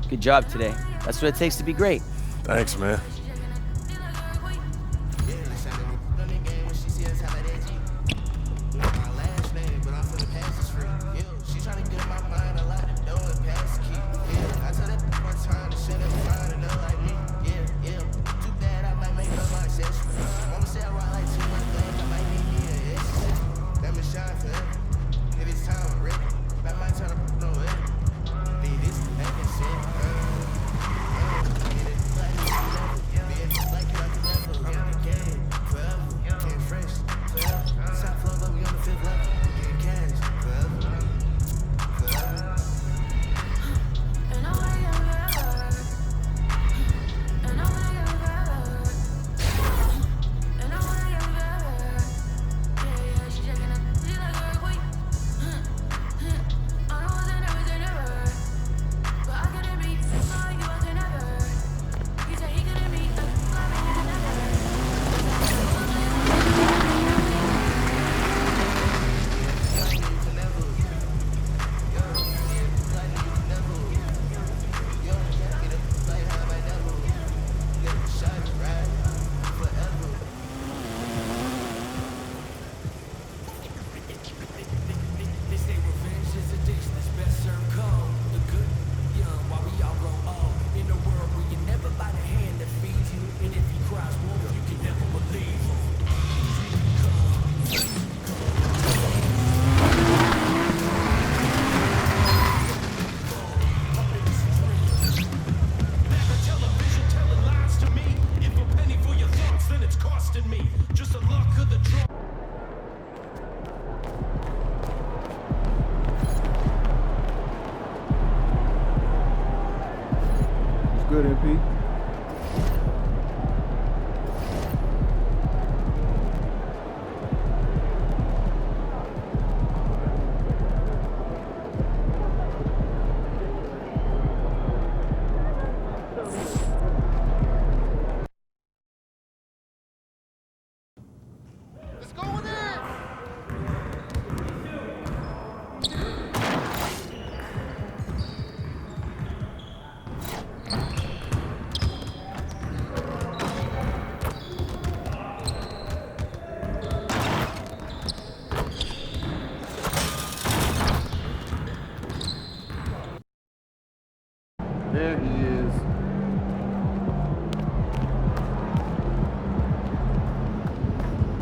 Good job today. That's what it takes to be great. Thanks, man. Good, MP. There he is.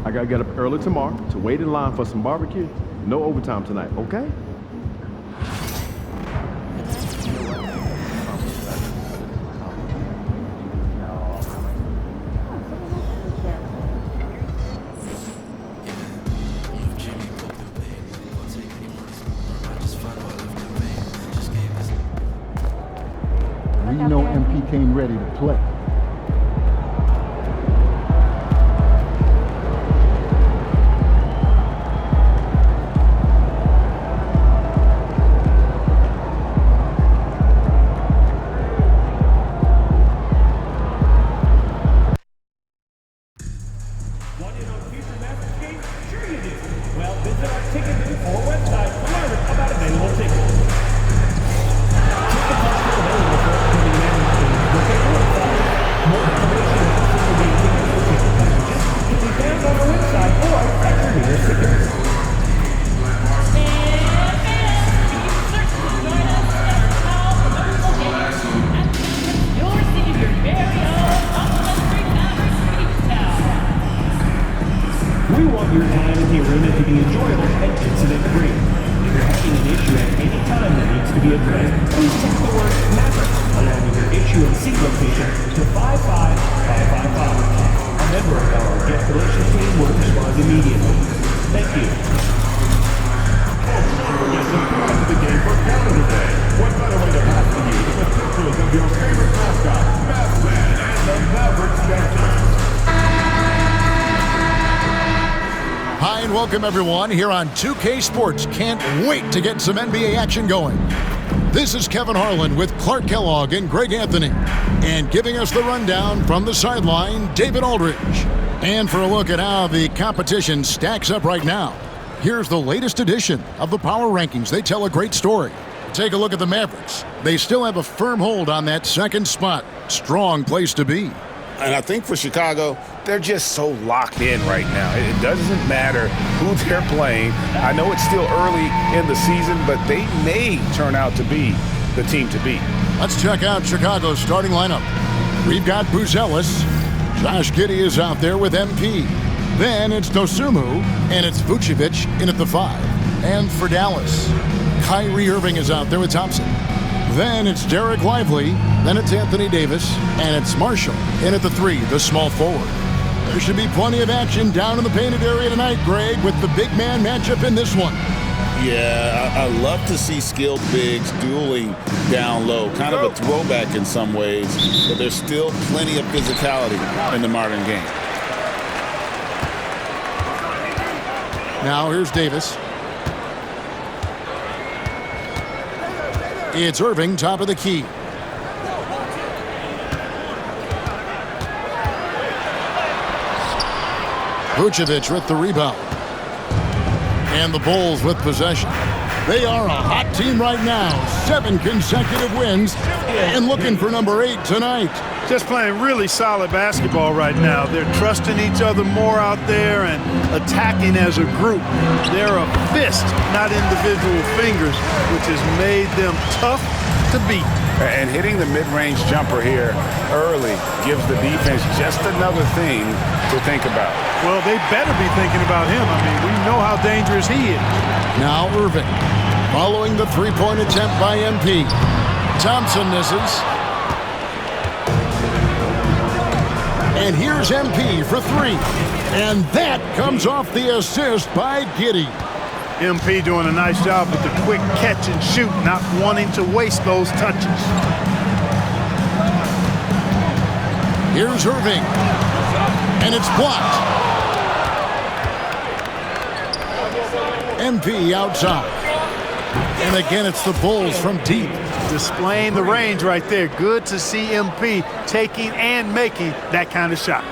I gotta get up early tomorrow to wait in line for some barbecue. No overtime tonight, okay? ready to play. Want in on future Mavericks games? Sure you do. Well, visit our ticket booth or website to learn about available tickets. Tickets are still available for upcoming Mavericks games. Look at our website. More information about single game tickets or ticket packages can be found on our website or at your nearest ticket booth. We want your time at the arena to be enjoyable and incident-free. If you're having an issue at any time that needs to be addressed, please text the word Mavericks along with your issue and seat location to 55555. A member of our guest relations team will respond immediately. Thank you. Folks, don't forget to come to the game for calendar day. What better way to pass the game than with pictures of your favorite mascot, Batman, and the Mavericks Dancers. Hi and welcome everyone here on 2K Sports. Can't wait to get some NBA action going. This is Kevin Harlan with Clark Kellogg and Greg Anthony. And giving us the rundown from the sideline, David Aldridge. And for a look at how the competition stacks up right now, here's the latest edition of the Power Rankings. They tell a great story. Take a look at the Mavericks. They still have a firm hold on that second spot. Strong place to be. And I think for Chicago, they're just so locked in right now. It doesn't matter who they're playing. I know it's still early in the season, but they may turn out to be the team to beat. Let's check out Chicago's starting lineup. We've got Buzelis. Josh Giddey is out there with MP. Then it's Dosunmu, and it's Vucevic in at the 5. And for Dallas, Kyrie Irving is out there with Thompson. Then it's Derek Lively, then it's Anthony Davis, and it's Marshall in at the 3, the small forward. There should be plenty of action down in the painted area tonight, Greg, with the big man matchup in this one. Yeah, I love to see skilled bigs dueling down low. Kind of a throwback in some ways, but there's still plenty of physicality in the modern game. Now here's Davis. It's Irving, top of the key. Vucevic with the rebound. And the Bulls with possession. They are a hot team right now. 7 consecutive wins and looking for number 8 tonight. Just playing really solid basketball right now. They're trusting each other more out there and attacking as a group. They're a fist, not individual fingers, which has made them tough to beat. And hitting the mid-range jumper here early gives the defense just another thing to think about. Well, they better be thinking about him. I mean, we know how dangerous he is. Now Irving, following the three-point attempt by MP. Thompson misses. And here's MP for 3. And that comes off the assist by Giddey. MP doing a nice job with the quick catch and shoot, not wanting to waste those touches. Here's Irving. And it's blocked. MP outside. And again, it's the Bulls from deep. Displaying the range right there. Good to see MP taking and making that kind of shot.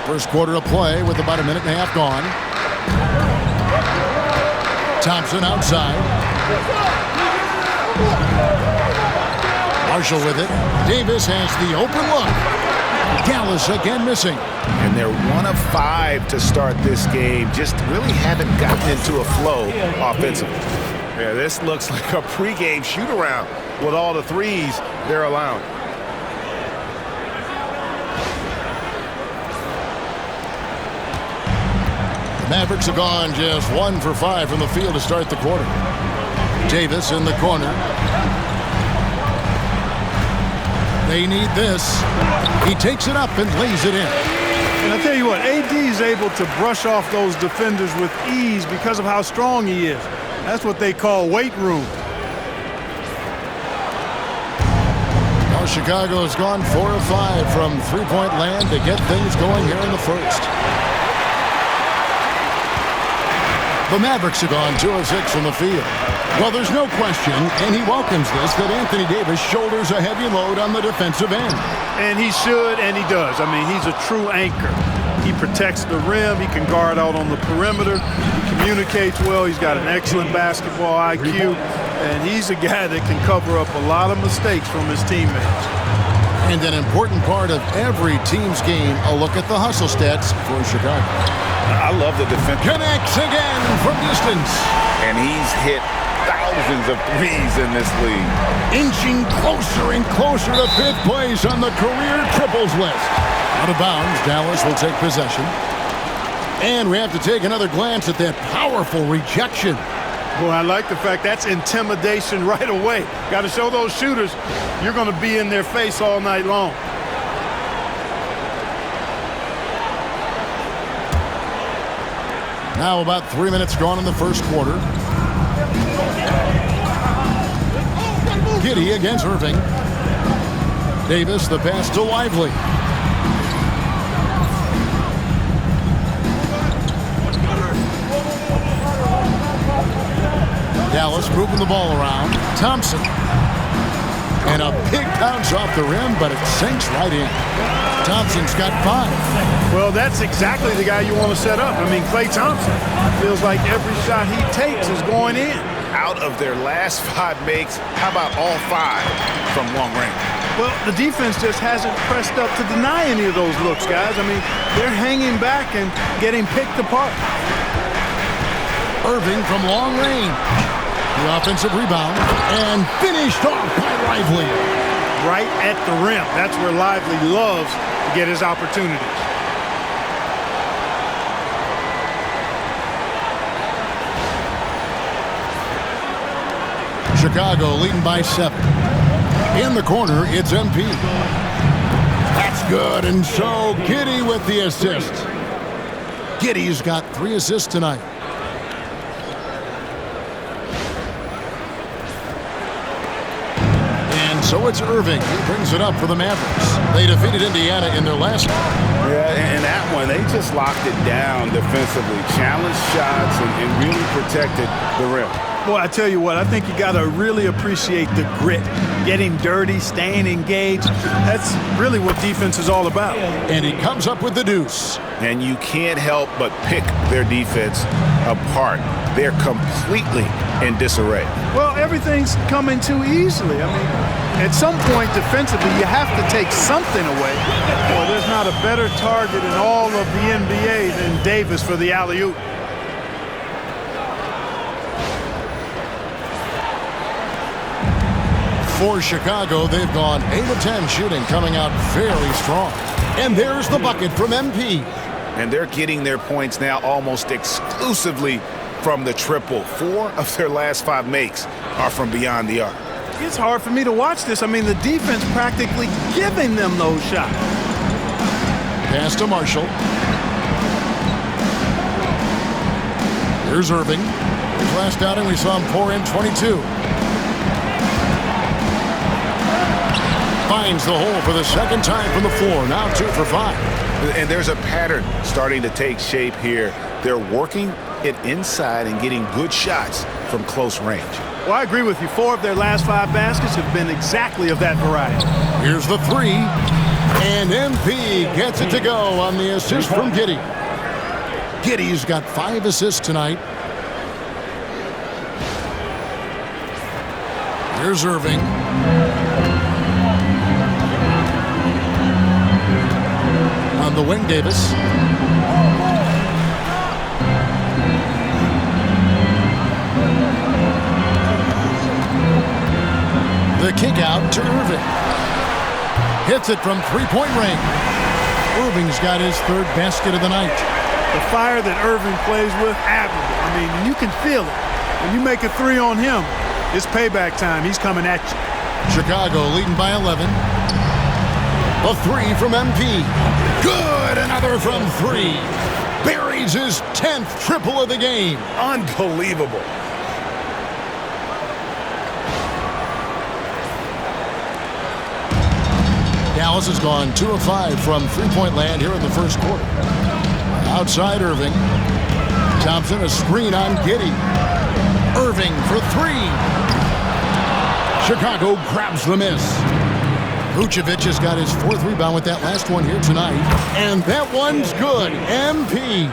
First quarter of play with about a minute and a half gone. Thompson outside. Marshall with it. Davis has the open look. Dallas again missing. And they're 1 of 5 to start this game. Just really haven't gotten into a flow offensively. Yeah, this looks like a pregame shoot-around with all the threes they're allowing. The Mavericks have gone just 1 for 5 from the field to start the quarter. Davis in the corner. They need this. He takes it up and lays it in. And I tell you what, AD is able to brush off those defenders with ease because of how strong he is. That's what they call weight room. Now Chicago has gone 4 of 5 from three-point land to get things going here in the first. The Mavericks have gone 2 of 6 from the field. Well, there's no question, and he welcomes this, that Anthony Davis shoulders a heavy load on the defensive end. And he should, and he does. I mean, he's a true anchor. He protects the rim. He can guard out on the perimeter. He communicates well. He's got an excellent basketball IQ. And he's a guy that can cover up a lot of mistakes from his teammates. And an important part of every team's game, a look at the hustle stats for Chicago. I love the defense. Connects again from distance. And he's hit thousands of threes in this league. Inching closer and closer to 5th place on the career triples list. Out of bounds, Dallas will take possession. And we have to take another glance at that powerful rejection. Well, I like the fact that's intimidation right away. Got to show those shooters you're going to be in their face all night long. Now about 3 minutes gone in the first quarter. Giddey against Irving. Davis, the pass to Lively. Dallas moving the ball around. Thompson. And a big bounce off the rim, but it sinks right in. Thompson's got 5. Well, that's exactly the guy you want to set up. I mean, Klay Thompson feels like every shot he takes is going in. Out of their last 5 makes, how about all 5 from long range? Well, the defense just hasn't pressed up to deny any of those looks, guys. I mean, they're hanging back and getting picked apart. Irving from long range. The offensive rebound and finished off by Lively. Right at the rim. That's where Lively loves to get his opportunities. Chicago leading by 7. In the corner, it's MP. That's good, and so Giddey with the assist. Giddey's got 3 assists tonight. And so it's Irving. He brings it up for the Mavericks. They defeated Indiana in their last one. Yeah, and that one, they just locked it down defensively. Challenged shots and really protected the rim. Boy, I tell you what, I think you got to really appreciate the grit. Getting dirty, staying engaged. That's really what defense is all about. And he comes up with the deuce. And you can't help but pick their defense apart. They're completely in disarray. Well, everything's coming too easily. I mean, at some point defensively, you have to take something away. Well, there's not a better target in all of the NBA than Davis for the alley-oop. For Chicago, they've gone 8 of 10 shooting, coming out very strong. And there's the bucket from MP. And they're getting their points now almost exclusively from the triple. 4 of their last 5 makes are from beyond the arc. It's hard for me to watch this. I mean, the defense practically giving them those shots. Pass to Marshall. Here's Irving. His last outing, we saw him pour in 22. Finds the hole for the second time from the floor. Now 2 for 5. And there's a pattern starting to take shape here. They're working it inside and getting good shots from close range. Well, I agree with you. 4 of their last 5 baskets have been exactly of that variety. Here's the 3. And MP gets it to go on the assist from Giddey. Giddey's got 5 assists tonight. Here's Irving. On the wing, Davis. The kick out to Irving. Hits it from three-point range. Irving's got his 3rd basket of the night. The fire that Irving plays with, admirable. I mean, you can feel it. When you make a 3 on him, it's payback time. He's coming at you. Chicago leading by 11. A 3 from MP. Good, another from 3. Buries his 10th triple of the game. Unbelievable. Dallas has gone 2 of 5 from three-point land here in the first quarter. Outside Irving. Thompson, a screen on Giddey. Irving for 3. Chicago grabs the miss. Vucevic has got his 4th rebound with that last one here tonight. And that one's good. MP.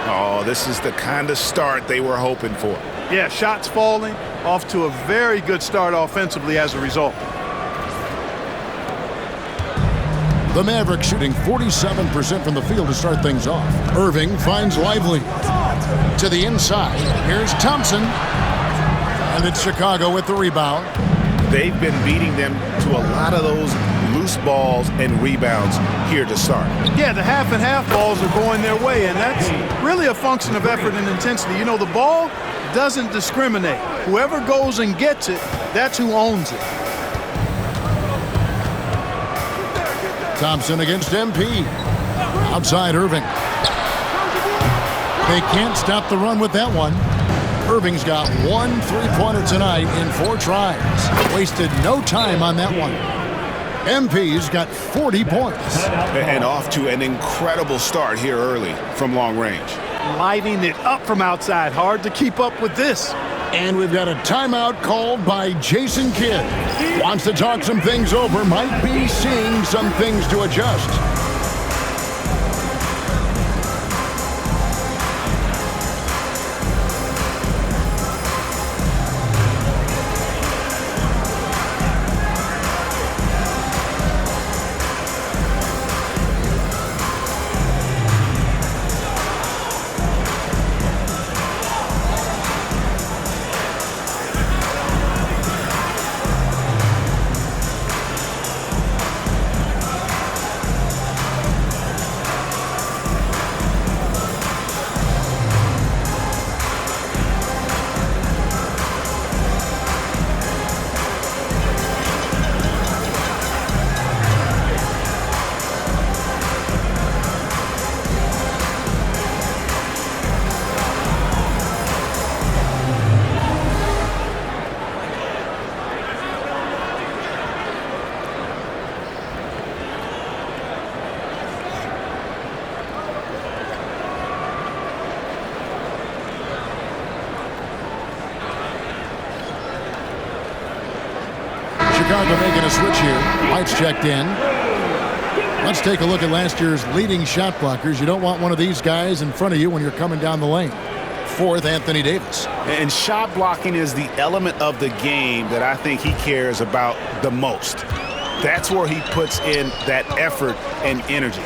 Oh, this is the kind of start they were hoping for. Yeah, shots falling, off to a very good start offensively as a result. The Mavericks shooting 47% from the field to start things off. Irving finds Lively. To the inside. Here's Thompson. And it's Chicago with the rebound. They've been beating them to a lot of those loose balls and rebounds here to start. Yeah, the half and half balls are going their way, and that's really a function of effort and intensity. You know, the ball doesn't discriminate. Whoever goes and gets it, that's who owns it. Thompson against MP. Outside Irving. They can't stop the run with that one. Irving's got 1 3-pointer tonight in 4 tries. Wasted no time on that one. MP's got 40 points. And off to an incredible start here early from long range. Lighting it up from outside. Hard to keep up with this. And we've got a timeout called by Jason Kidd. Wants to talk some things over. Might be seeing some things to adjust. Chicago making a switch here. White's checked in. Let's take a look at last year's leading shot blockers. You don't want one of these guys in front of you when you're coming down the lane. 4th, Anthony Davis. And shot blocking is the element of the game that I think he cares about the most. That's where he puts in that effort and energy.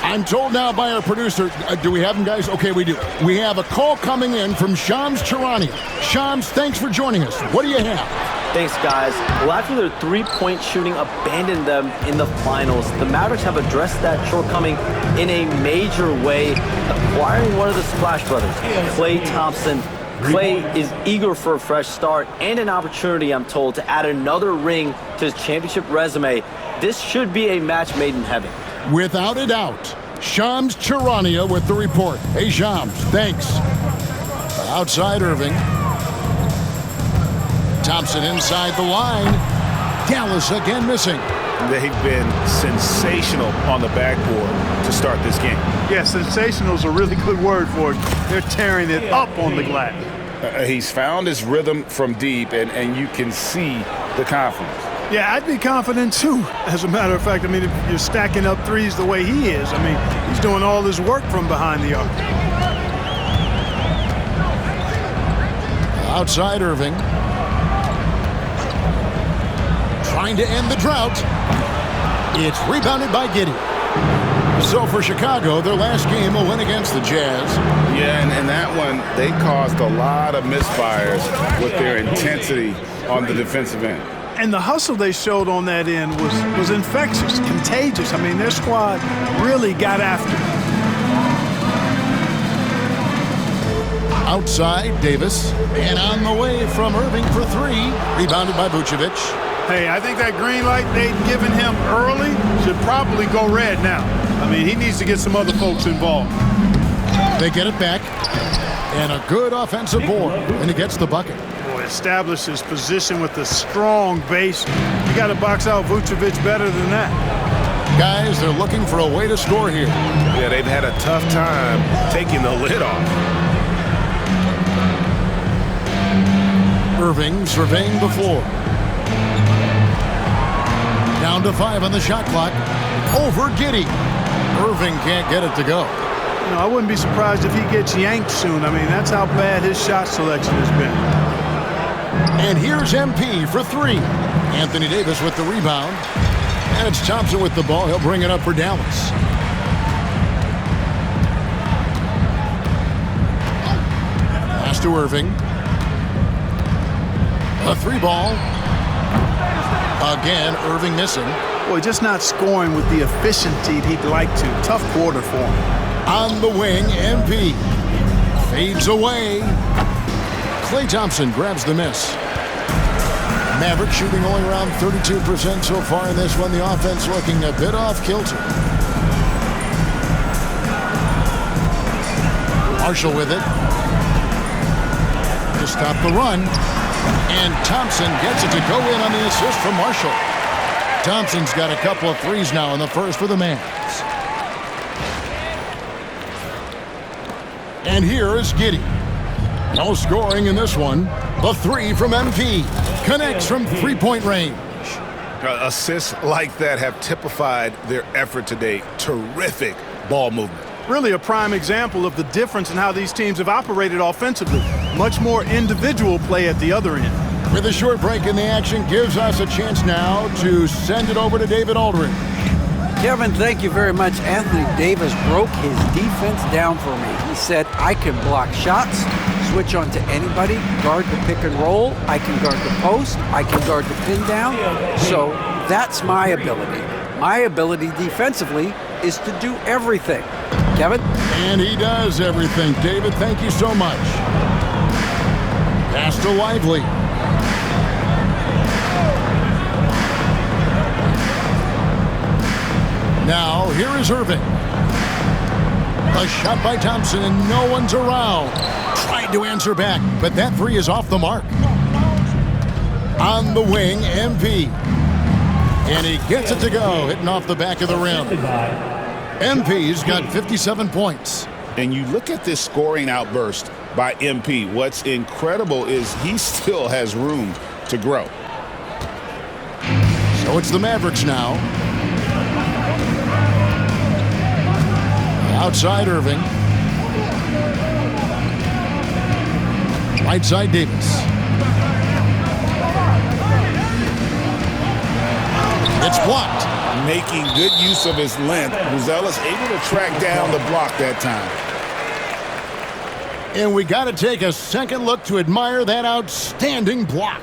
I'm told now by our producer, do we have him, guys? Okay, we do. We have a call coming in from Shams Charania. Shams, thanks for joining us. What do you have? Thanks, guys. Well, after their three-point shooting abandoned them in the finals, the Mavericks have addressed that shortcoming in a major way, acquiring one of the Splash Brothers, Klay Thompson. Klay is eager for a fresh start and an opportunity, I'm told, to add another ring to his championship resume. This should be a match made in heaven. Without a doubt. Shams Charania with the report. Hey, Shams, thanks. Outside Irving. Thompson inside the line. Dallas again missing. They've been sensational on the backboard to start this game. Yeah, sensational is a really good word for it. They're tearing it up on the glass. He's found his rhythm from deep, and you can see the confidence. Yeah, I'd be confident too. As a matter of fact, I mean, if you're stacking up threes the way he is, I mean, he's doing all his work from behind the arc. Outside Irving. Trying to end the drought. It's rebounded by Giddey. So for Chicago, their last game will win against the Jazz. Yeah, and that one, they caused a lot of misfires with their intensity on the defensive end. And the hustle they showed on that end was infectious, contagious. I mean, their squad really got after it. Outside, Davis. And on the way from Irving for 3. Rebounded by Vucevic. Hey, I think that green light they'd given him early should probably go red now. I mean, he needs to get some other folks involved. They get it back. And a good offensive board. And he gets the bucket. Boy, establishes position with a strong base. You got to box out Vucevic better than that. Guys, they're looking for a way to score here. Yeah, they've had a tough time taking the lid off. Irving surveying the floor. Down to 5 on the shot clock. Over Giddey. Irving can't get it to go. You know, I wouldn't be surprised if he gets yanked soon. I mean, that's how bad his shot selection has been. And here's MP for 3. Anthony Davis with the rebound. And it's Thompson with the ball. He'll bring it up for Dallas. Pass to Irving. A 3 ball. Again, Irving missing. Boy, just not scoring with the efficiency he'd like to. Tough quarter for him. On the wing, MP. Fades away. Klay Thompson grabs the miss. Mavericks shooting only around 32% so far in this one. The offense looking a bit off kilter. Marshall with it. To stop the run. And Thompson gets it to go in on the assist from Marshall. Thompson's got a couple of threes now in the first for the Mavs. And here is Giddey. No scoring in this one. The 3 from MP. Connects from three-point range. Assists like that have typified their effort today. Terrific ball movement. Really a prime example of the difference in how these teams have operated offensively. Much more individual play at the other end. With a short break in the action, gives us a chance now to send it over to David Aldridge. Kevin, thank you very much. Anthony Davis broke his defense down for me. He said, I can block shots, switch on to anybody, guard the pick and roll, I can guard the post, I can guard the pin down. So that's my ability. My ability defensively is to do everything. Kevin? And he does everything. David, thank you so much. Pass to Lively. Now, here is Irving. A shot by Thompson, and no one's around. Tried to answer back, but that 3 is off the mark. On the wing, MP. And he gets it to go, hitting off the back of the rim. MP's got 57 points. And you look at this scoring outburst by MP. What's incredible is he still has room to grow. So it's the Mavericks now. Outside Irving. Right side Davis. It's blocked. Making good use of his length. Buzelis able to track down the block that time. And we got to take a second look to admire that outstanding block.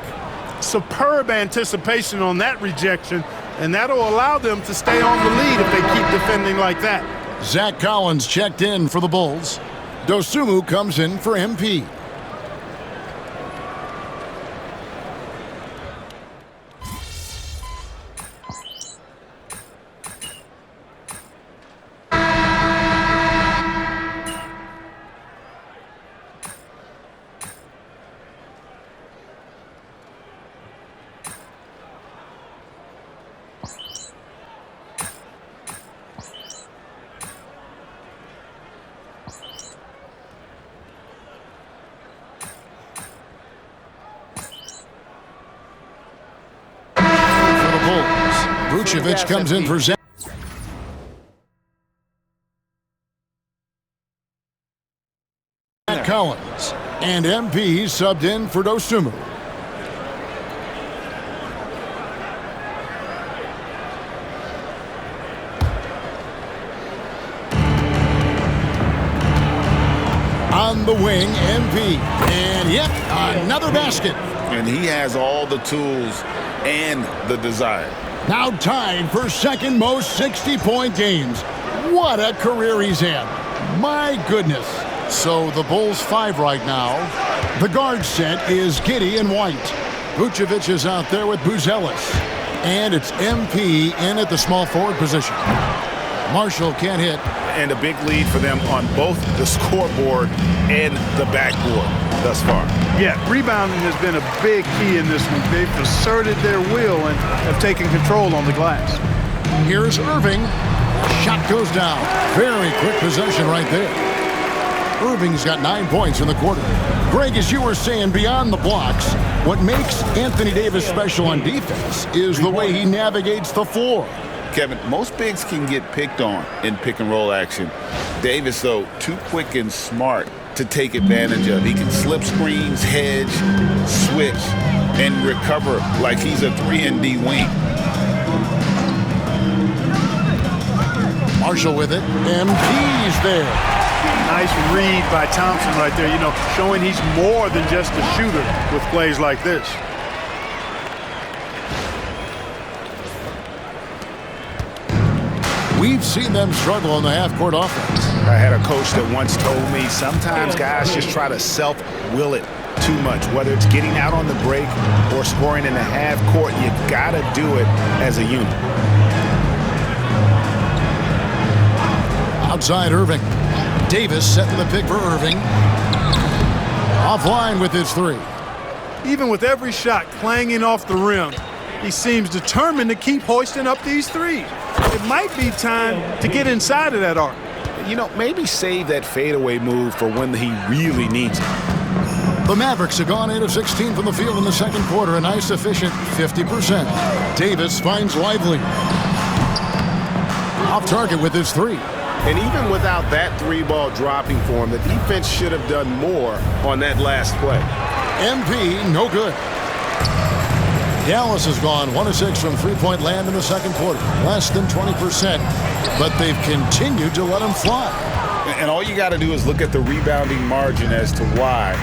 Superb anticipation on that rejection, and that'll allow them to stay on the lead if they keep defending like that. Zach Collins checked in for the Bulls. Dosunmu comes in for MP. Vucevic comes in for Zach. Collins. And MP subbed in for Dosunmu. On the wing, MP. And yep, another basket. And he has all the tools and the desire. Now tied for second most 60-point games. What a career he's had. My goodness. So the Bulls 5 right now. The guard set is Giddey and White. Vucevic is out there with Buzelis. And it's MP in at the small forward position. Marshall can't hit. And a big lead for them on both the scoreboard and the backboard thus far. Yeah, rebounding has been a big key in this one. They've asserted their will and have taken control on the glass. Here's Irving. Shot goes down. Very quick possession right there. Irving's got 9 points in the quarter. Greg, as you were saying, beyond the blocks, what makes Anthony Davis special on defense is the way he navigates the floor. Kevin, most bigs can get picked on in pick-and-roll action. Davis, though, too quick and smart to take advantage of. He can slip screens, hedge, switch, and recover like he's a 3-and-D wing. Marshall with it, and he's there. Nice read by Thompson right there, showing he's more than just a shooter with plays like this. We've seen them struggle in the half-court offense. I had a coach that once told me sometimes guys just try to self-will it too much, whether it's getting out on the break or scoring in the half-court. You got to do it as a unit. Outside Irving. Davis setting the pick for Irving. Offline with his three. Even with every shot clanging off the rim, he seems determined to keep hoisting up these threes. It might be time to get inside of that arc. Maybe save that fadeaway move for when he really needs it. The Mavericks have gone 8 of 16 from the field in the second quarter, a nice efficient 50%. Davis finds Lively. Off target with his three. And even without that three-ball dropping for him, the defense should have done more on that last play. MP, no good. Dallas has gone 1 of 6 from three-point land in the second quarter, less than 20%, but they've continued to let them fly. And all you got to do is look at the rebounding margin as to why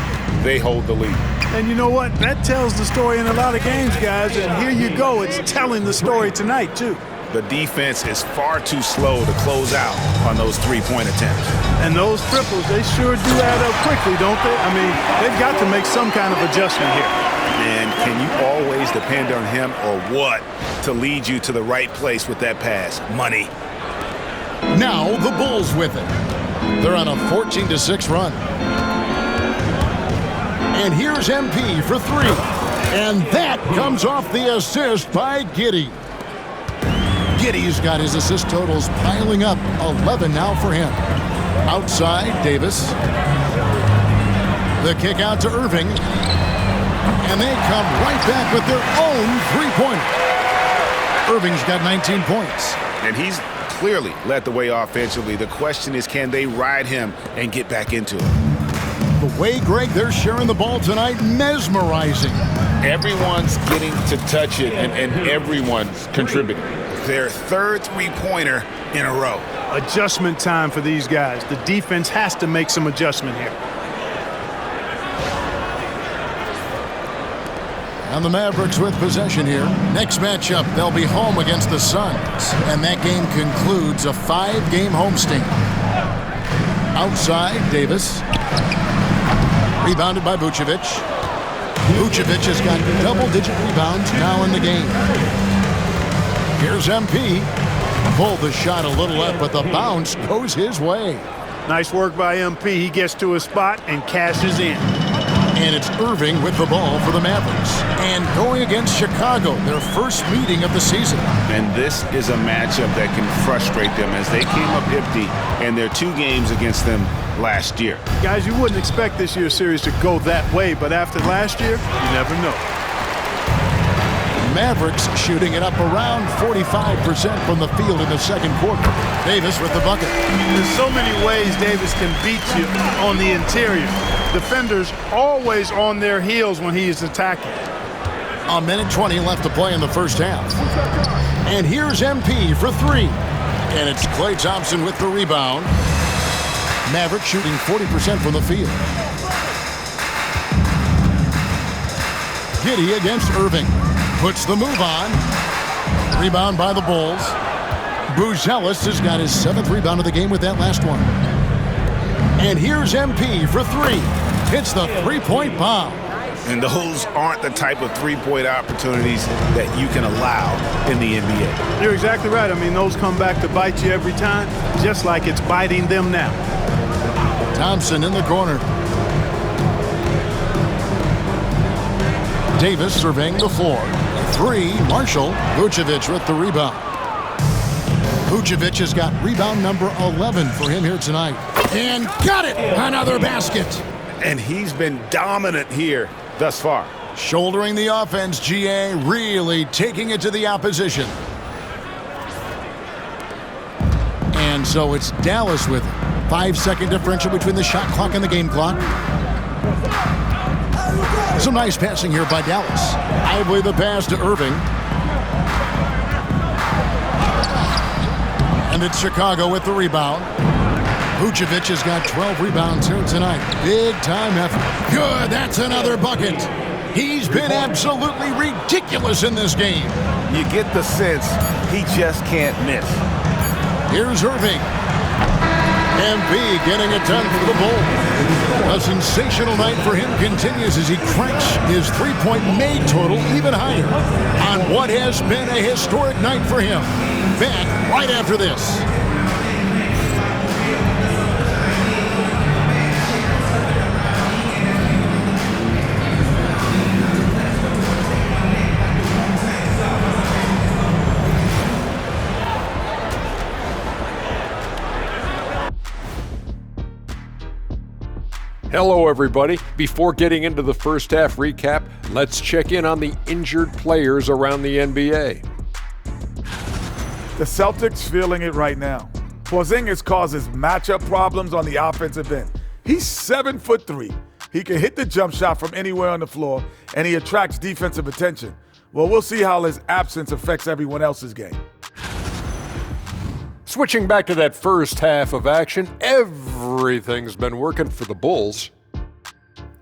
they hold the lead. And you know what? That tells the story in a lot of games, guys, and here you go. It's telling the story tonight, too. The defense is far too slow to close out on those three-point attempts. And those triples, they sure do add up quickly, don't they? I mean, they've got to make some kind of adjustment here. And can you always depend on him or what to lead you to the right place with that pass? Money. Now the Bulls with it. They're on a 14-6 run. And here's MP for three. And that comes off the assist by Giddey. Giddey's got his assist totals piling up. 11 now for him. Outside, Davis. The kick out to Irving. And they come right back with their own three-pointer. Irving's got 19 points. And he's clearly led the way offensively. The question is, can they ride him and get back into it? The way, Greg, they're sharing the ball tonight, mesmerizing. Everyone's getting to touch it, and everyone's contributing. Their third three-pointer in a row. Adjustment time for these guys. The defense has to make some adjustment here. And the Mavericks with possession here. Next matchup, they'll be home against the Suns. And that game concludes a 5-game homestand. Outside, Davis. Rebounded by Vucevic. Vucevic has got double-digit rebounds now in the game. Here's MP. Pulled the shot a little left, but the bounce goes his way. Nice work by MP. He gets to his spot and cashes in. And it's Irving with the ball for the Mavericks. And going against Chicago, their first meeting of the season. And this is a matchup that can frustrate them as they came up empty in their 2 games against them last year. Guys, you wouldn't expect this year's series to go that way, but after last year, you never know. Mavericks shooting it up around 45% from the field in the second quarter. Davis with the bucket. There's so many ways Davis can beat you on the interior. Defenders always on their heels when he is attacking. A minute 20 left to play in the first half. And here's MP for three. And it's Klay Thompson with the rebound. Mavericks shooting 40% from the field. Giddey against Irving. Puts the move on. Rebound by the Bulls. Buzelis has got his 7th rebound of the game with that last one. And here's MP for three. Hits the three-point bomb. And those aren't the type of three-point opportunities that you can allow in the NBA. You're exactly right. I mean, those come back to bite you every time, just like it's biting them now. Thompson in the corner. Davis surveying the floor. Three, Marshall. Vucevic with the rebound. Vucevic has got rebound number 11 for him here tonight. And got it! Another basket! And he's been dominant here thus far. Shouldering the offense, GA really taking it to the opposition. And so it's Dallas with it. 5-second differential between the shot clock and the game clock. Some nice passing here by Dallas. Lively the pass to Irving. And it's Chicago with the rebound. Vucevic has got 12 rebounds here tonight. Big time effort. Good, that's another bucket. He's been absolutely ridiculous in this game. You get the sense he just can't miss. Here's Irving. MP getting it done for the Bulls. A sensational night for him continues as he cranks his three-point made total even higher on what has been a historic night for him. Back right after this. Hello, everybody. Before getting into the first half recap, let's check in on the injured players around the NBA. The Celtics feeling it right now. Porzingis causes matchup problems on the offensive end. He's 7'3". He can hit the jump shot from anywhere on the floor, and he attracts defensive attention. Well, we'll see how his absence affects everyone else's game. Switching back to that first half of action, everything's been working for the Bulls.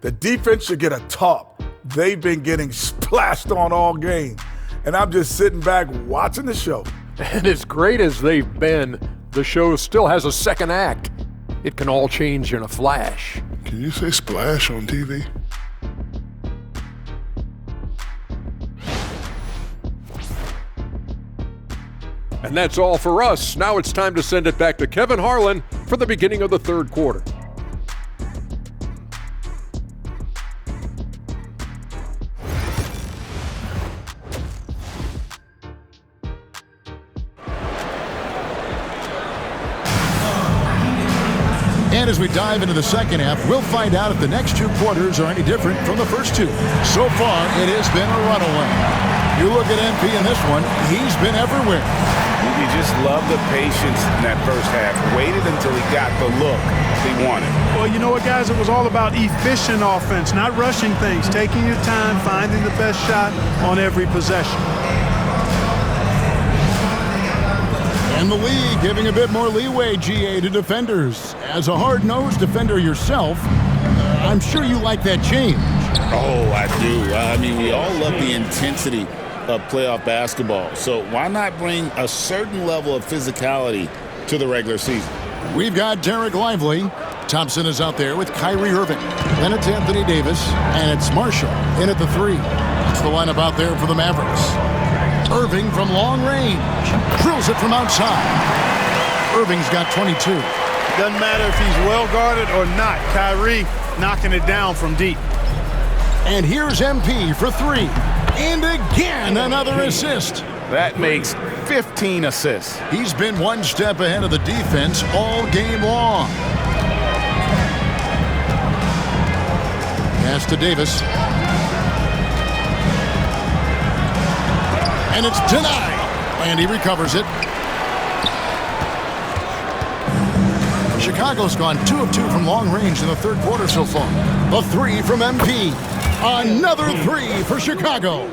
The defense should get a top. They've been getting splashed on all game, and I'm just sitting back watching the show. And as great as they've been, the show still has a second act. It can all change in a flash. Can you say splash on TV? And that's all for us. Now it's time to send it back to Kevin Harlan for the beginning of the third quarter. And as we dive into the second half, we'll find out if the next two quarters are any different from the first two. So far, it has been a runaway. You look at MP in this one, he's been everywhere. You just love the patience in that first half. Waited until he got the look he wanted. Well, you know what, guys? It was all about efficient offense, not rushing things, taking your time, finding the best shot on every possession. And the league giving a bit more leeway, GA, to defenders. As a hard-nosed defender yourself, I'm sure you like that change. Oh, I do. I mean, we all love the intensity of playoff basketball. So why not bring a certain level of physicality to the regular season? We've got Derek Lively. Thompson is out there with Kyrie Irving. Then it's Anthony Davis, and it's Marshall in at the three. That's the lineup out there for the Mavericks. Irving from long range. Drills it from outside. Irving's got 22. Doesn't matter if he's well guarded or not. Kyrie knocking it down from deep. And here's MP for three. And again, another assist. That makes 15 assists. He's been one step ahead of the defense all game long. Pass to Davis. And it's denied. And he recovers it. Chicago's gone 2 of 2 from long range in the third quarter so far. The three from MP. Another three for Chicago.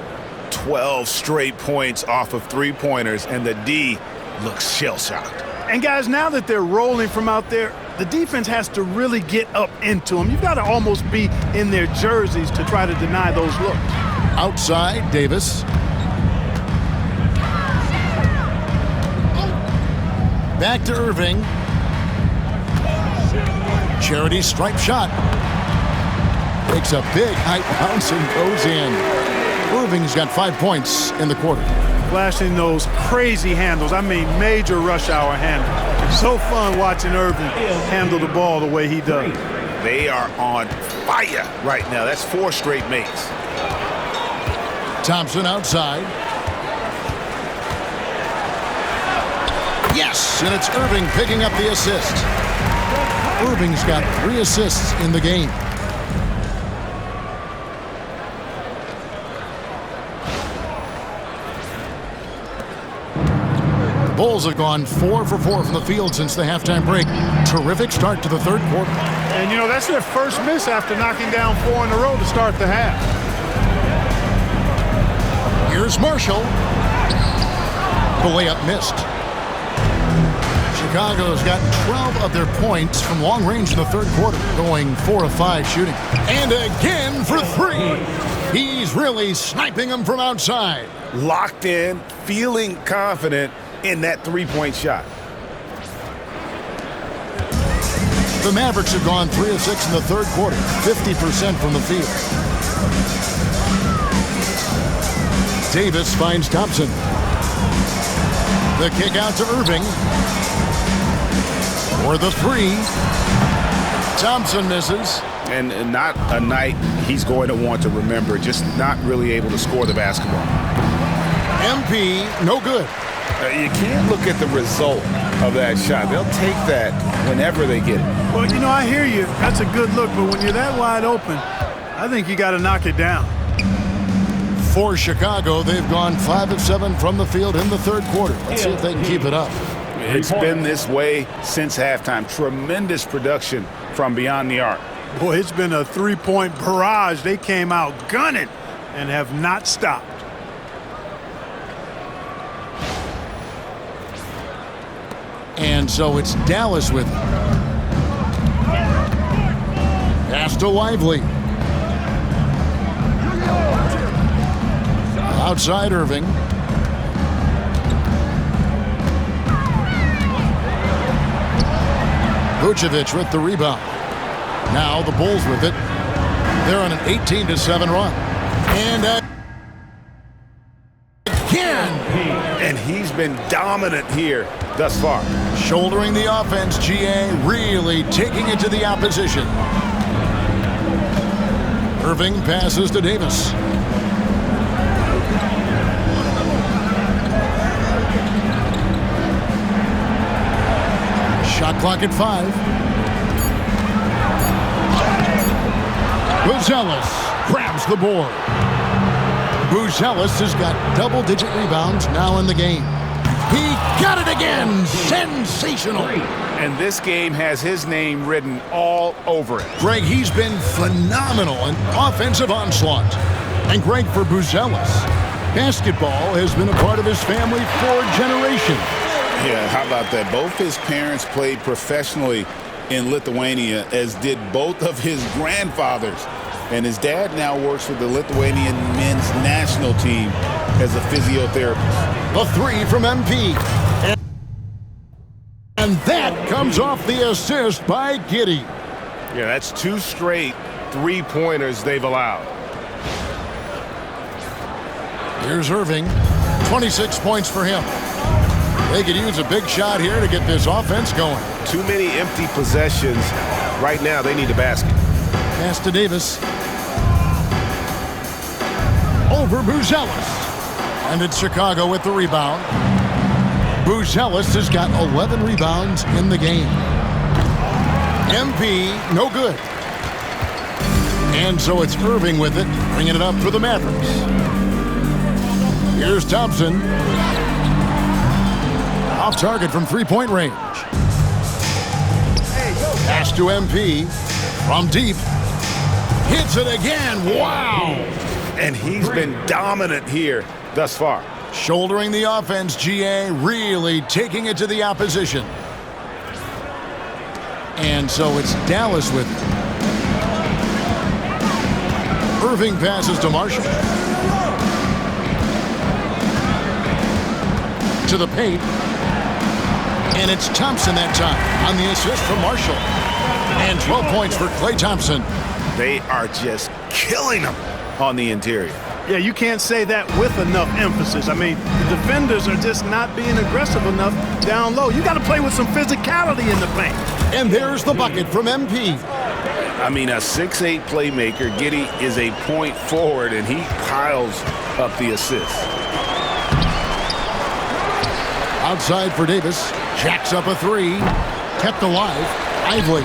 12 straight points off of three-pointers, and the D looks shell-shocked. And guys, now that they're rolling from out there, the defense has to really get up into them. You've got to almost be in their jerseys to try to deny those looks. Outside, Davis. Back to Irving. Charity stripe shot. Takes a big high bounce and goes in. Irving's got 5 points in the quarter. Flashing those crazy handles. I mean, major rush hour handles. It's so fun watching Irving handle the ball the way he does. They are on fire right now. That's 4 straight makes. Thompson outside. Yes, and it's Irving picking up the assist. Irving's got 3 assists in the game. The Bulls have gone 4 for 4 from the field since the halftime break. Terrific start to the third quarter. And, you know, that's their first miss after knocking down 4 in a row to start the half. Here's Marshall. The layup missed. Chicago's gotten 12 of their points from long range in the third quarter, going 4 of 5 shooting. And again for 3. He's really sniping them from outside. Locked in, feeling confident in that three-point shot. The Mavericks have gone 3 of 6 in the third quarter, 50% from the field. Davis finds Thompson. The kick out to Irving. For the 3. Thompson misses. And not a night he's going to want to remember, just not really able to score the basketball. MP, no good. You can't look at the result of that shot. They'll take that whenever they get it. Well, you know, I hear you. That's a good look, but when you're that wide open, I think you got to knock it down. For Chicago, they've gone 5 of 7 from the field in the third quarter. Let's see if they can keep it up. It's been this way since halftime. Tremendous production from beyond the arc. Boy, it's been a three-point barrage. They came out gunning and have not stopped. And so it's Dallas with it. Pass to Lively. Outside Irving. Vucevic with the rebound. Now the Bulls with it. They're on an 18-7 run. And again. And he's been dominant here thus far. Shouldering the offense, GA really taking it to the opposition. Irving passes to Davis. Shot clock at 5. Buzelis grabs the board. Buzelis has got double-digit rebounds now in the game. He got it again! Sensational! And this game has his name written all over it. Greg, he's been phenomenal in offensive onslaught. And Greg, for Buzelis, basketball has been a part of his family for generations. Yeah, how about that? Both his parents played professionally in Lithuania, as did both of his grandfathers. And his dad now works with the Lithuanian men's national team as a physiotherapist. A 3 from MP. And that comes off the assist by Giddey. Yeah, that's 2 straight three-pointers they've allowed. Here's Irving. 26 points for him. They could use a big shot here to get this offense going. Too many empty possessions. Right now, they need a basket. Pass to Davis. Over Buzelis. And it's Chicago with the rebound. Buzelis has got 11 rebounds in the game. MP, no good. And so it's Irving with it, bringing it up for the Mavericks. Here's Thompson. Off target from three-point range. Pass to MP. From deep. Hits it again. Wow! And he's been dominant here thus far. Shouldering the offense, GA really taking it to the opposition. And so it's Dallas with it. Irving passes to Marshall. To the paint. And it's Thompson that time on the assist from Marshall. And 12 points for Klay Thompson. They are just killing them on the interior. Yeah, you can't say that with enough emphasis. I mean, the defenders are just not being aggressive enough down low. You got to play with some physicality in the paint. And there's the bucket from MP. I mean, a 6'8 playmaker. Giddey is a point forward, and he piles up the assists. Outside for Davis. Jacks up a three. Kept alive. Ively.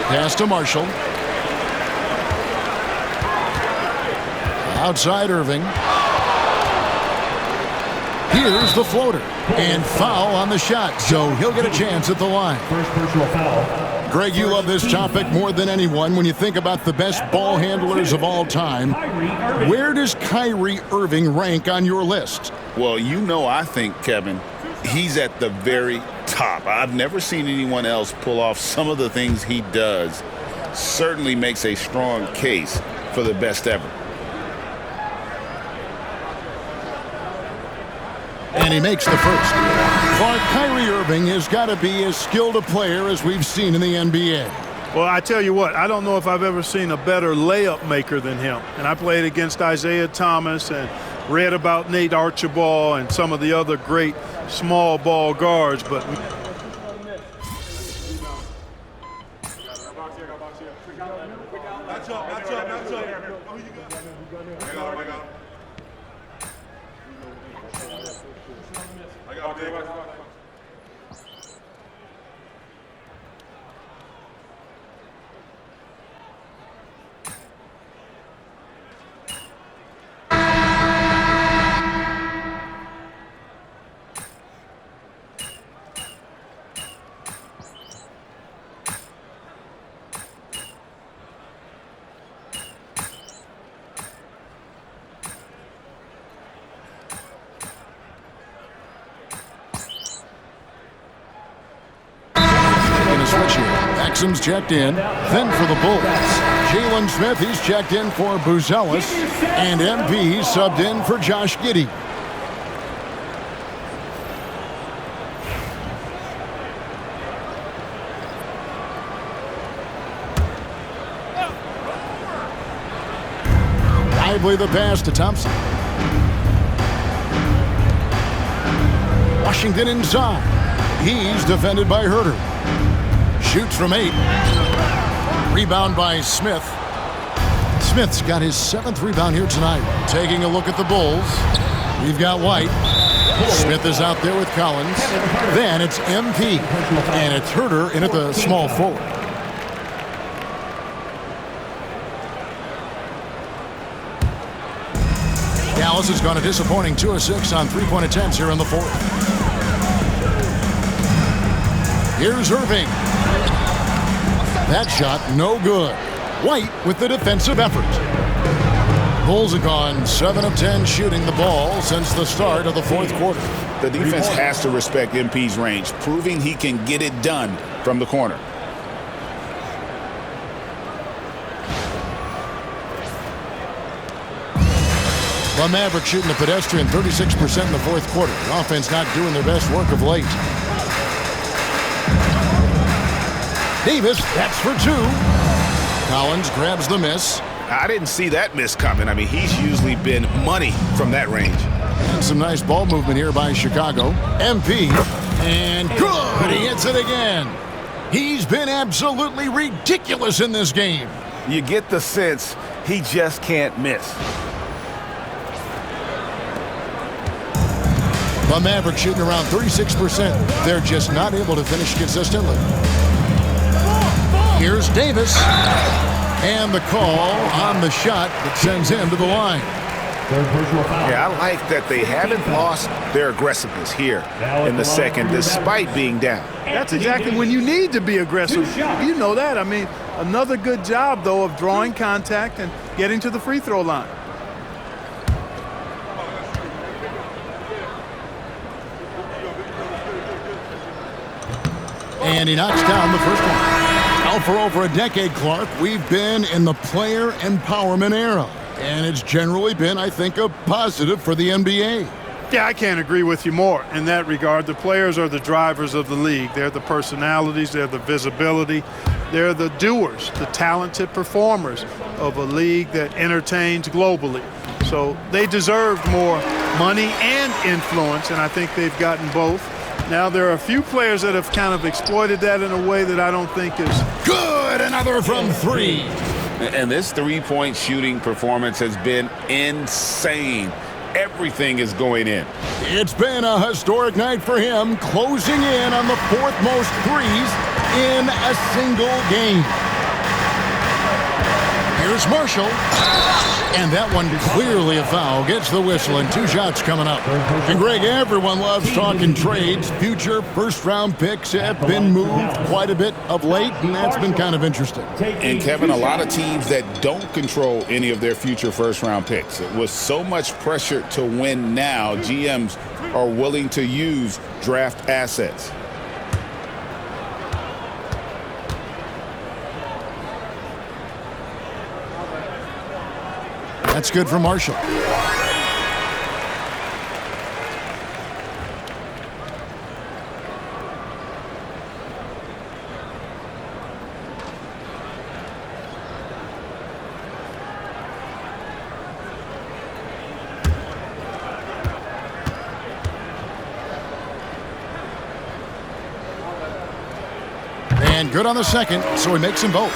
Pass to Marshall. Outside Irving. Here's the floater. And foul on the shot, so he'll get a chance at the line. First personal foul. Greg, you love this topic more than anyone when you think about the best ball handlers of all time. Where does Kyrie Irving rank on your list? Well, you know, I think, Kevin, he's at the very top. I've never seen anyone else pull off some of the things he does. Certainly makes a strong case for the best ever. And he makes the first. Clark, Kyrie Irving has got to be as skilled a player as we've seen in the NBA. Well, I tell you what, I don't know if I've ever seen a better layup maker than him. And I played against Isaiah Thomas and read about Nate Archibald and some of the other great small ball guards, but Exum's checked in. Then for the Bulls, Jalen Smith, he's checked in for Buzelis. And MP subbed in for Josh Giddey. Lively the pass to Thompson. Washington inside. He's defended by Herter. Shoots from 8. Rebound by Smith. Smith's got his 7th rebound here tonight. Taking a look at the Bulls. We've got White. Smith is out there with Collins. Then it's MP. And it's Herter in at the small forward. Dallas has gone a disappointing 2 of 6 on 3-point attempts here in the 4th. Here's Irving. That shot, no good. White with the defensive effort. Bulls have gone 7 of 10 shooting the ball since the start of the 4th quarter. The defense has to respect MP's range, proving he can get it done from the corner. The Mavericks shooting the pedestrian 36% in the 4th quarter. The offense not doing their best work of late. Davis, that's for 2. Collins grabs the miss. I didn't see that miss coming. I mean, he's usually been money from that range. And some nice ball movement here by Chicago. MP, and good, he hits it again. He's been absolutely ridiculous in this game. You get the sense he just can't miss. The Mavericks shooting around 36%. They're just not able to finish consistently. Here's Davis. And the call on the shot that sends him to the line. Yeah, I like that they haven't lost their aggressiveness here in the second despite being down. That's exactly when you need to be aggressive. You know that. I mean, another good job, though, of drawing contact and getting to the free throw line. And he knocks down the first one. Now for over a decade, Clark, we've been in the player empowerment era. And it's generally been, I think, a positive for the NBA. Yeah, I can't agree with you more in that regard. The players are the drivers of the league. They're the personalities. They're the visibility. They're the doers, the talented performers of a league that entertains globally. So they deserved more money and influence, and I think they've gotten both. Now, there are a few players that have kind of exploited that in a way that I don't think is good. Another from 3. And this 3-point shooting performance has been insane. everything is going in. It's been a historic night for him, closing in on the 4th most threes in a single game. Here's Marshall. And that one clearly a foul. Gets the whistle and 2 shots coming up. And Greg, everyone loves talking trades. Future first-round picks have been moved quite a bit of late, and that's been kind of interesting. And Kevin, a lot of teams that don't control any of their future first-round picks. With so much pressure to win now, GMs are willing to use draft assets. That's good for Marshall. And good on the second, so he makes them both.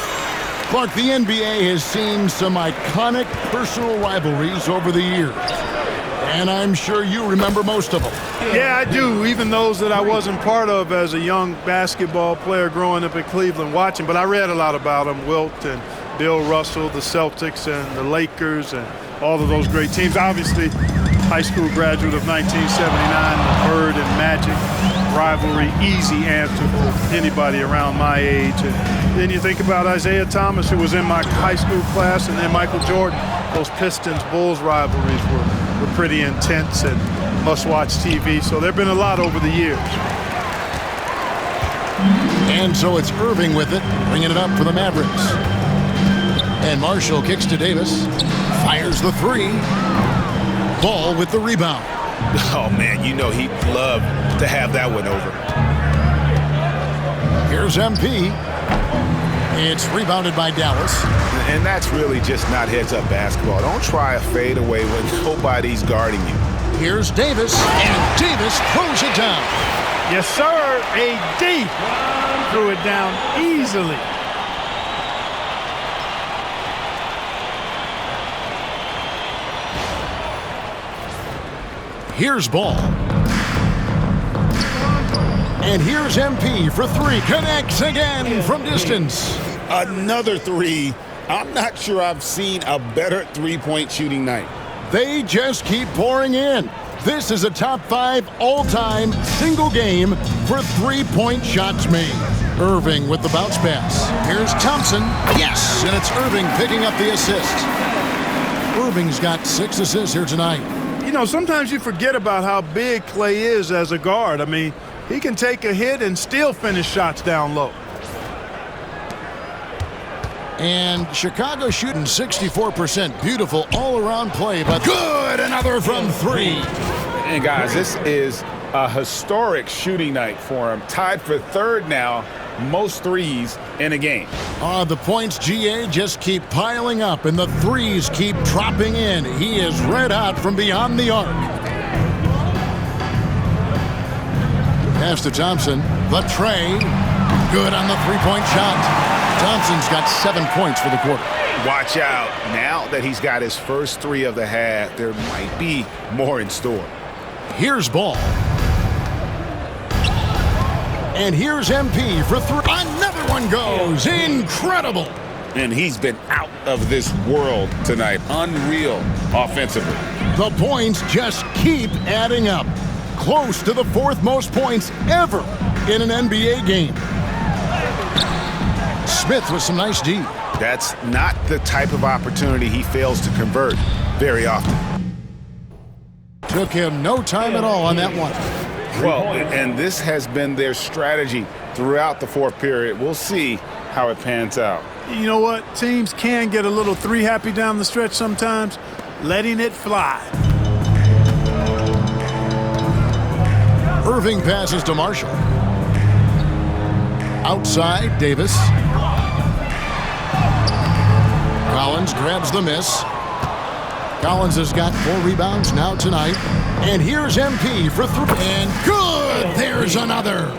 Clark, the NBA has seen some iconic personal rivalries over the years, and I'm sure you remember most of them. Yeah, I do, even those that I wasn't part of as a young basketball player growing up in Cleveland watching, but I read a lot about them, Wilt and Bill Russell, the Celtics and the Lakers and all of those great teams. Obviously, high school graduate of 1979, the Bird and Magic rivalry, easy answer for anybody around my age. And then you think about Isaiah Thomas, who was in my high school class, and then Michael Jordan. Those Pistons-Bulls rivalries were pretty intense and must-watch TV. So there have been a lot over the years. And so it's Irving with it, bringing it up for the Mavericks. And Marshall kicks to Davis, fires the 3. Ball with the rebound. Oh, man, you know he'd love to have that one over. Here's MP. It's rebounded by Dallas. And that's really just not heads-up basketball. Don't try a fadeaway when nobody's guarding you. Here's Davis, and Davis throws it down. Yes, sir. AD threw it down easily. Here's Ball. And here's MP for 3. Connects again from distance. Another 3. I'm not sure I've seen a better three-point shooting night. They just keep pouring in. This is a top 5 all-time single game for three-point shots made. Irving with the bounce pass. Here's Thompson. Yes, and it's Irving picking up the assist. Irving's got 6 assists here tonight. You know, sometimes you forget about how big Klay is as a guard. I mean, he can take a hit and still finish shots down low. And Chicago shooting 64%. Beautiful all-around play, but good. Another from 3. And, guys, this is a historic shooting night for him. Tied for 3rd now, most threes in a game. The points, GA, just keep piling up, and the threes keep dropping in. He is red hot from beyond the arc. Pass to Thompson. The tray. Good on the three-point shot. Thompson's got 7 points for the quarter. Watch out. Now that he's got his first 3 of the half, there might be more in store. Here's Ball. And here's MP for 3. Another one goes. Incredible. And he's been out of this world tonight. Unreal offensively. The points just keep adding up. Close to the 4th most points ever in an NBA game. Smith with some nice D. That's not the type of opportunity he fails to convert very often. Took him no time at all on that one. Well, and this has been their strategy throughout the 4th period. We'll see how it pans out. You know what? Teams can get a little 3 happy down the stretch sometimes, letting it fly. Irving passes to Marshall. Outside, Davis. Collins grabs the miss. Collins has got 4 rebounds now tonight. And here's MP for 3. And good! There's another.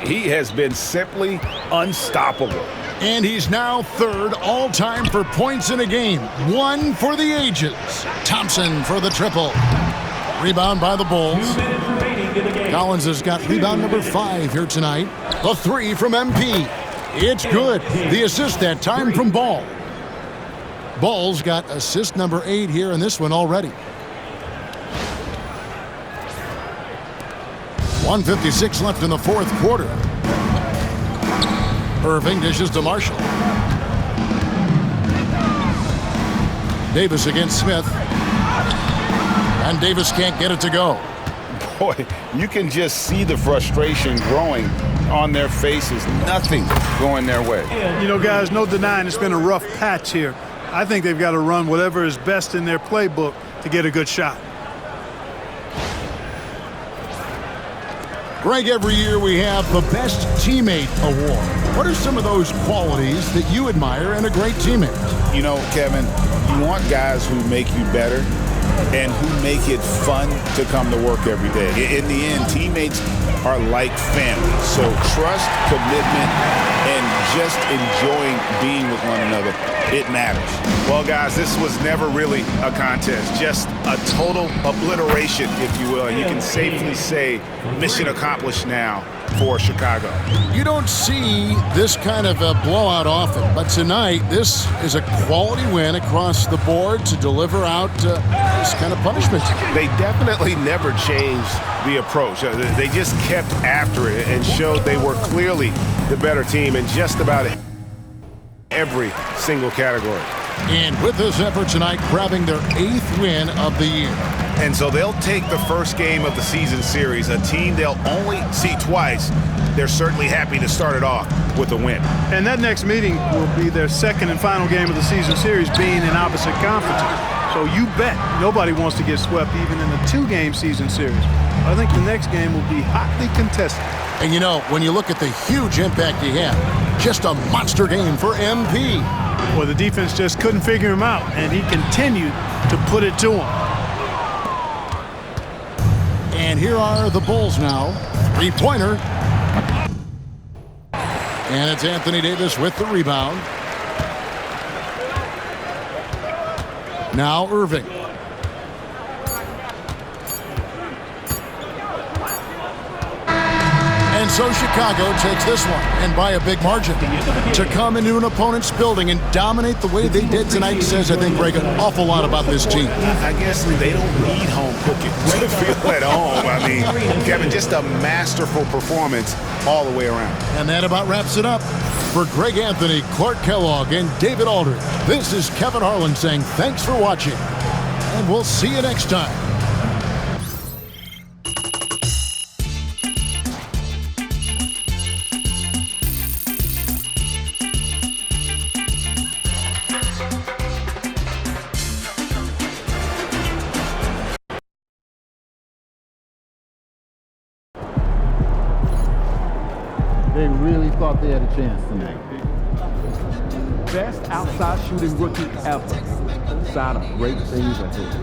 He has been simply unstoppable. And he's now 3rd all-time for points in a game. 1 for the ages. Thompson for the triple. Rebound by the Bulls. 2 minutes remaining in the game. Collins has got rebound number 5 here tonight. The 3 from MP. It's good. The assist that time from Ball. Ball's got assist number 8 here in this one already. 1:56 left in the fourth quarter. Irving dishes to Marshall. Davis against Smith. And Davis can't get it to go. Boy, you can just see the frustration growing on their faces. Nothing going their way. You know, guys, no denying it's been a rough patch here. I think they've got to run whatever is best in their playbook to get a good shot. Greg, every year we have the Best Teammate Award. What are some of those qualities that you admire in a great teammate? You know, Kevin, you want guys who make you better and who make it fun to come to work every day. In the end, teammates are like family. So trust, commitment, and just enjoying being with one another, it matters. Well, guys, this was never really a contest, just a total obliteration, if you will. And you can safely say mission accomplished now for Chicago. You don't see this kind of a blowout often, but tonight this is a quality win across the board to deliver out this kind of punishment. They definitely never changed the approach. They just kept after it and showed they were clearly the better team in just about every single category. And with this effort tonight, grabbing their 8th win of the year. And so they'll take the first game of the season series, a team they'll only see twice. They're certainly happy to start it off with a win. And that next meeting will be their second and final game of the season series, being in opposite conferences. So you bet nobody wants to get swept even in the 2-game season series. I think the next game will be hotly contested. And you know, when you look at the huge impact he had, just a monster game for MP. Well, the defense just couldn't figure him out, and he continued to put it to him. And here are the Bulls now. 3-pointer. And it's Anthony Davis with the rebound. Now Irving. And so Chicago takes this one, and by a big margin. To come into an opponent's building and dominate the way they did tonight says, I think, Greg, an awful lot about this team. I guess they don't need home cooking to feel at home. I mean, Kevin, just a masterful performance all the way around. And that about wraps it up. For Greg Anthony, Clark Kellogg, and David Aldridge, this is Kevin Harlan saying thanks for watching, and we'll see you next time. They really thought they had a chance tonight. Best outside shooting rookie ever. Side of great things ahead.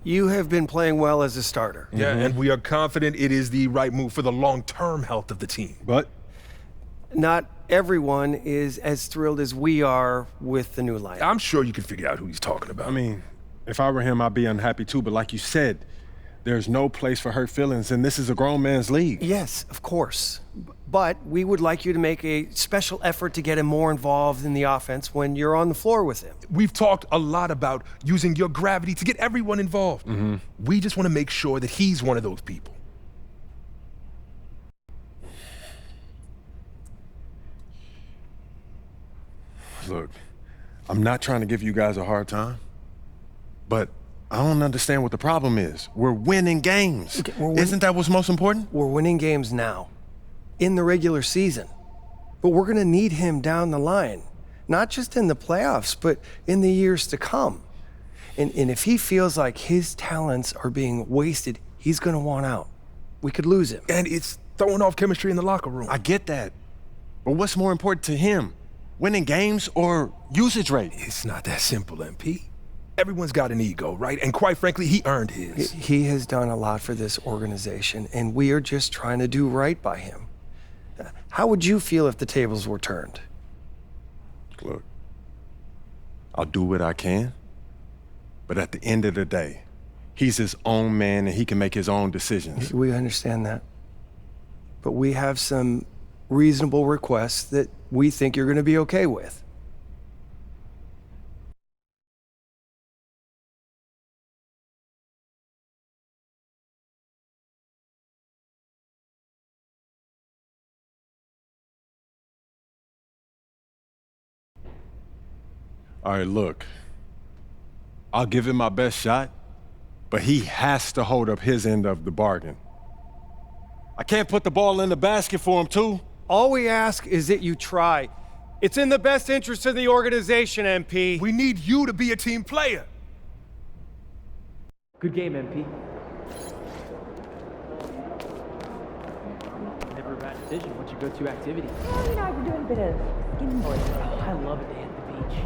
You have been playing well as a starter. Yeah, and we are confident it is the right move for the long-term health of the team. But not everyone is as thrilled as we are with the new lineup. I'm sure you can figure out who he's talking about. I mean, if I were him, I'd be unhappy too, but like you said, there's no place for hurt feelings, and this is a grown man's league. Yes, of course. But we would like you to make a special effort to get him more involved in the offense when you're on the floor with him. We've talked a lot about using your gravity to get everyone involved. We just want to make sure that he's one of those people. Look, I'm not trying to give you guys a hard time, but I don't understand what the problem is. We're winning games. Okay, Isn't that what's most important? We're winning games now, in the regular season. But we're going to need him down the line, not just in the playoffs, but in the years to come. And if he feels like his talents are being wasted, he's going to want out. We could lose him. And it's throwing off chemistry in the locker room. I get that. But what's more important to him? Winning games or usage rate? It's not that simple, MP. Everyone's got an ego, right? And quite frankly, he earned his. He has done a lot for this organization, and we are just trying to do right by him. How would you feel if the tables were turned? Look, I'll do what I can, but at the end of the day, he's his own man and he can make his own decisions. We understand that. But we have some reasonable requests that we think you're going to be okay with. All right, look, I'll give him my best shot, but he has to hold up his end of the bargain. I can't put the ball in the basket for him, too. All we ask is that you try. It's in the best interest of the organization, MP. We need you to be a team player. Good game, MP. Never a bad decision. What's your go-to activity? Well, I've been doing a bit of skin boarding. I love a day at the beach.